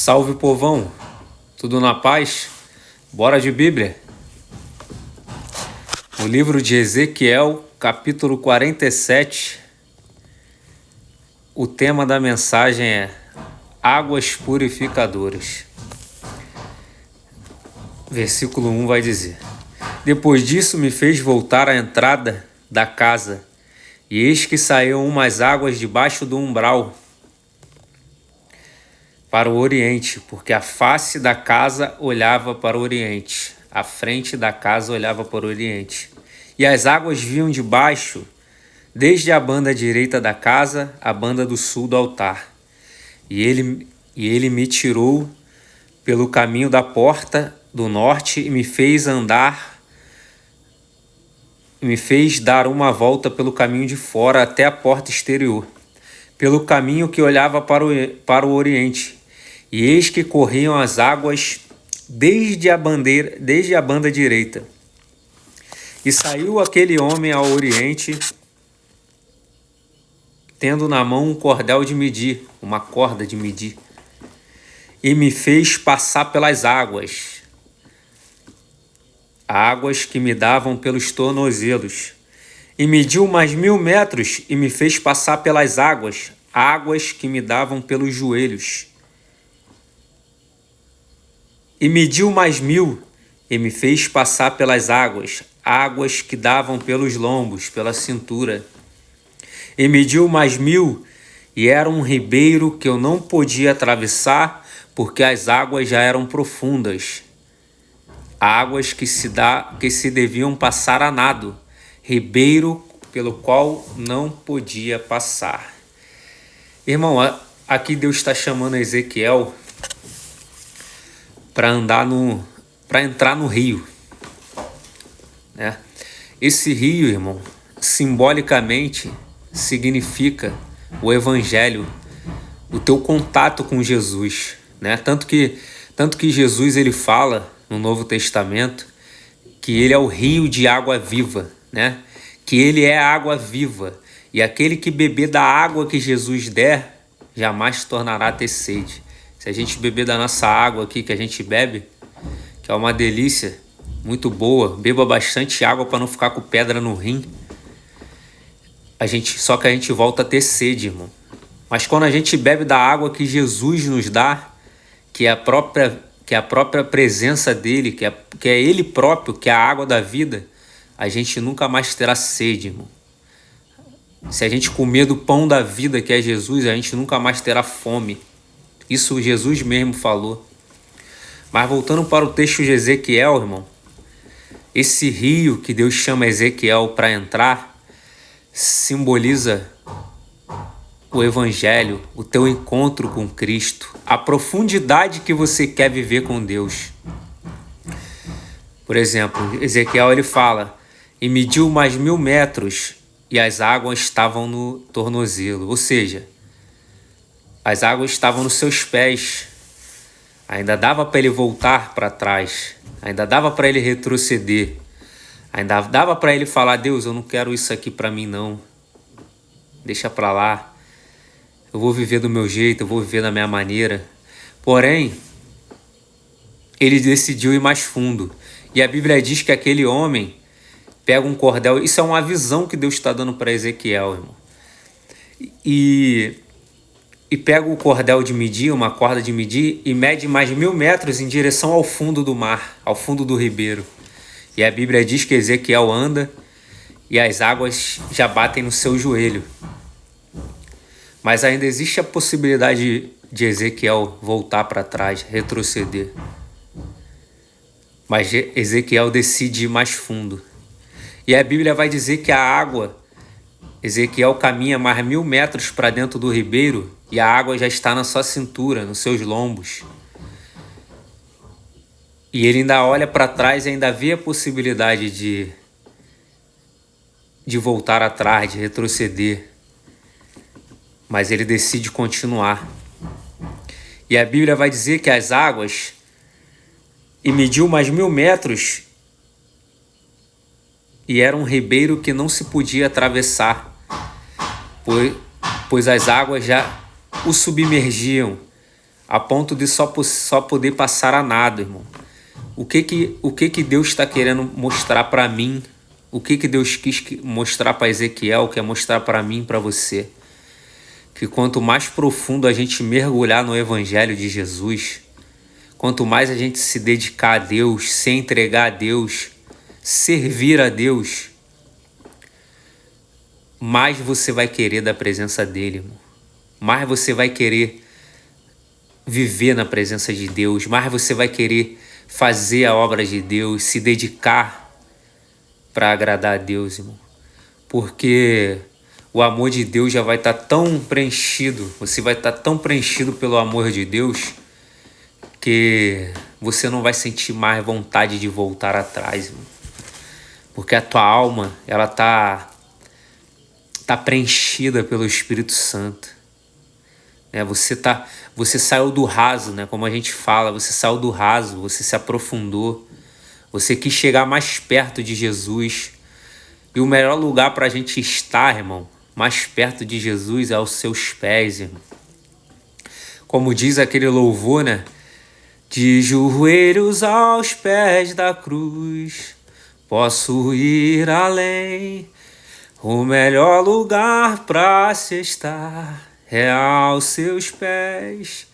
Salve, povão! Tudo na paz? Bora de Bíblia! No livro de Ezequiel, capítulo 47, o tema da mensagem é Águas Purificadoras. Versículo 1 vai dizer: Depois disso me fez voltar à entrada da casa, e eis que saíam umas águas debaixo do umbral para o oriente, porque a face da casa olhava para o oriente, a frente da casa olhava para o oriente. E as águas vinham de baixo, desde a banda direita da casa, à banda do sul do altar. E ele me tirou pelo caminho da porta do norte e me fez dar uma volta pelo caminho de fora até a porta exterior, pelo caminho que olhava para o oriente. E eis que corriam as águas desde a banda direita. E saiu aquele homem ao oriente, tendo na mão um cordel de medir, uma corda de medir, e me fez passar pelas águas que me davam pelos tornozelos. E mediu mais 1000 metros e me fez passar pelas águas que me davam pelos joelhos. E mediu mais 1000 e me fez passar pelas águas que davam pelos lombos, pela cintura. E mediu mais 1000 e era um ribeiro que eu não podia atravessar, porque as águas já eram profundas. Águas que se deviam passar a nado, ribeiro pelo qual não podia passar. Irmão, aqui Deus está chamando Ezequiel para entrar no rio, né? Esse rio, irmão, simbolicamente significa o Evangelho, o teu contato com Jesus, né? Tanto que Jesus ele fala no Novo Testamento que ele é o rio de água viva, né? Que ele é a água viva, e aquele que beber da água que Jesus der jamais tornará a ter sede. Se a gente beber da nossa água aqui que a gente bebe, que é uma delícia, muito boa, beba bastante água para não ficar com pedra no rim. Só que a gente volta a ter sede, irmão. Mas quando a gente bebe da água que Jesus nos dá, que é a própria presença dele, que é ele próprio, que é a água da vida, a gente nunca mais terá sede, irmão. Se a gente comer do pão da vida, que é Jesus, a gente nunca mais terá fome. Isso Jesus mesmo falou. Mas voltando para o texto de Ezequiel, irmão, esse rio que Deus chama Ezequiel para entrar simboliza o Evangelho, o teu encontro com Cristo, a profundidade que você quer viver com Deus. Por exemplo, Ezequiel ele fala: e mediu mais 1000 metros e as águas estavam no tornozelo, ou seja, as águas estavam nos seus pés. Ainda dava para ele voltar para trás. Ainda dava para ele retroceder. Ainda dava para ele falar: Deus, eu não quero isso aqui para mim não. Deixa para lá. Eu vou viver do meu jeito, eu vou viver da minha maneira. Porém, ele decidiu ir mais fundo. E a Bíblia diz que aquele homem pega um cordel. Isso é uma visão que Deus está dando para Ezequiel, irmão. E pega o cordel de medir, uma corda de medir, e mede mais 1000 metros em direção ao fundo do mar, ao fundo do ribeiro. E a Bíblia diz que Ezequiel anda e as águas já batem no seu joelho. Mas ainda existe a possibilidade de Ezequiel voltar para trás, retroceder. Mas Ezequiel decide ir mais fundo. E a Bíblia vai dizer que a água, Ezequiel caminha mais 1000 metros para dentro do ribeiro e a água já está na sua cintura, nos seus lombos. E ele ainda olha para trás e ainda vê a possibilidade de voltar atrás, de retroceder. Mas ele decide continuar. E a Bíblia vai dizer que as águas, e mediu mais 1000 metros, e era um ribeiro que não se podia atravessar, pois as águas já o submergiam a ponto de só poder passar a nado, irmão. O que que Deus está querendo mostrar para mim? O que Deus quis mostrar para Ezequiel, quer mostrar para mim e para você? Que quanto mais profundo a gente mergulhar no Evangelho de Jesus, quanto mais a gente se dedicar a Deus, se entregar a Deus, servir a Deus, mais você vai querer da presença dele, irmão. Mais você vai querer viver na presença de Deus, mais você vai querer fazer a obra de Deus, se dedicar para agradar a Deus, irmão. Porque o amor de Deus já vai estar tão preenchido, você vai estar tão preenchido pelo amor de Deus, que você não vai sentir mais vontade de voltar atrás, irmão. Porque a tua alma, ela tá preenchida pelo Espírito Santo. Você saiu do raso, né? Como a gente fala, você saiu do raso, você se aprofundou, você quis chegar mais perto de Jesus. E o melhor lugar para a gente estar, irmão, mais perto de Jesus, é aos seus pés, irmão. Como diz aquele louvor, né? De joelhos aos pés da cruz, posso ir além. O melhor lugar para se estar é aos seus pés.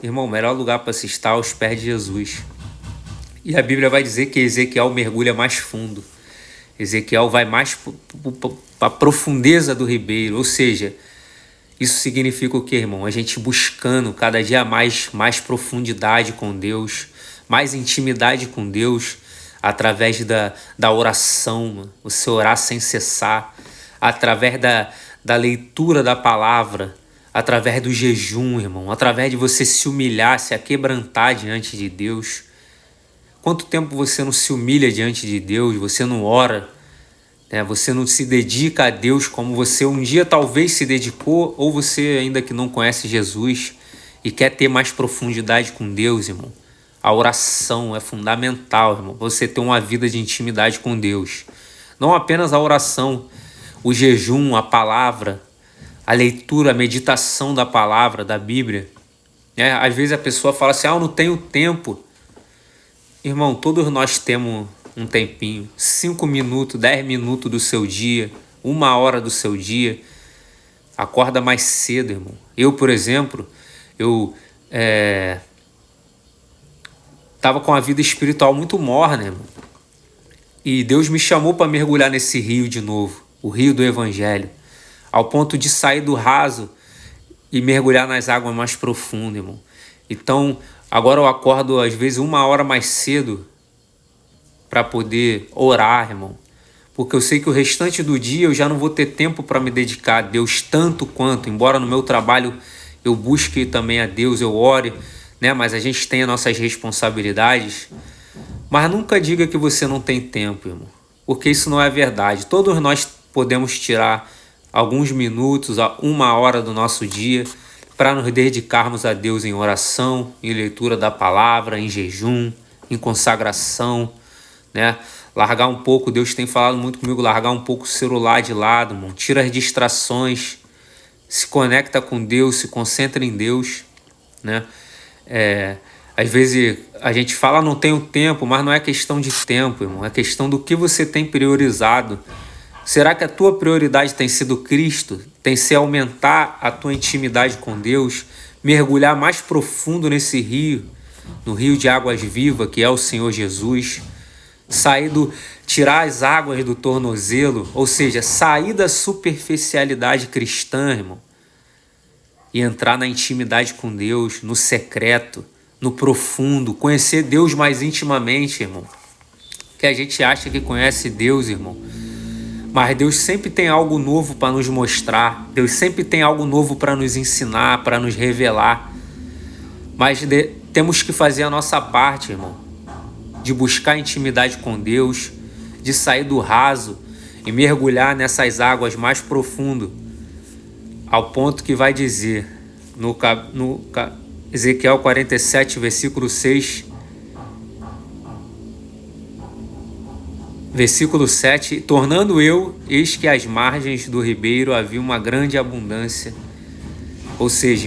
Irmão, o melhor lugar para se estar é aos pés de Jesus. E a Bíblia vai dizer que Ezequiel mergulha mais fundo. Ezequiel vai mais para a profundeza do ribeiro. Ou seja, isso significa o quê, irmão? A gente buscando cada dia mais profundidade com Deus, mais intimidade com Deus, através da oração, mano. Você orar sem cessar, através da leitura da palavra, através do jejum, irmão, através de você se humilhar, se aquebrantar diante de Deus. Quanto tempo você não se humilha diante de Deus, você não ora, né? Você não se dedica a Deus como você um dia talvez se dedicou, ou você ainda que não conhece Jesus e quer ter mais profundidade com Deus, irmão. A oração é fundamental, irmão, você ter uma vida de intimidade com Deus. Não apenas a oração, o jejum, a palavra, a leitura, a meditação da palavra, da Bíblia. Às vezes a pessoa fala assim, eu não tenho tempo. Irmão, todos nós temos um tempinho, 5 minutos, 10 minutos do seu dia, 1 hora do seu dia. Acorda mais cedo, irmão. Eu, por exemplo, estava com a vida espiritual muito morna, irmão. E Deus me chamou para mergulhar nesse rio de novo, o rio do Evangelho, ao ponto de sair do raso e mergulhar nas águas mais profundas, irmão. Então, agora eu acordo às vezes 1 hora mais cedo para poder orar, irmão. Porque eu sei que o restante do dia eu já não vou ter tempo para me dedicar a Deus tanto quanto, embora no meu trabalho eu busque também a Deus, eu ore, né? Mas a gente tem as nossas responsabilidades. Mas nunca diga que você não tem tempo, irmão. Porque isso não é verdade. Todos nós podemos tirar alguns minutos, 1 hora do nosso dia para nos dedicarmos a Deus em oração, em leitura da palavra, em jejum, em consagração, né? Largar um pouco, Deus tem falado muito comigo, largar um pouco o celular de lado, irmão. Tira as distrações, se conecta com Deus, se concentra em Deus, né? Às vezes a gente fala não tenho tempo, mas não é questão de tempo, irmão. É questão do que você tem priorizado. Será que a tua prioridade tem sido Cristo? Tem sido aumentar a tua intimidade com Deus? Mergulhar mais profundo nesse rio, no rio de águas vivas, que é o Senhor Jesus? Tirar as águas do tornozelo, ou seja, sair da superficialidade cristã, irmão, e entrar na intimidade com Deus, no secreto, no profundo, conhecer Deus mais intimamente, irmão. Que a gente acha que conhece Deus, irmão, mas Deus sempre tem algo novo para nos mostrar, Deus sempre tem algo novo para nos ensinar, para nos revelar. Mas temos que fazer a nossa parte, irmão, de buscar intimidade com Deus, de sair do raso e mergulhar nessas águas mais profundo, ao ponto que vai dizer no Ezequiel 47, versículo 6, versículo 7, tornando eu, eis que às margens do ribeiro havia uma grande abundância. Ou seja, irmão,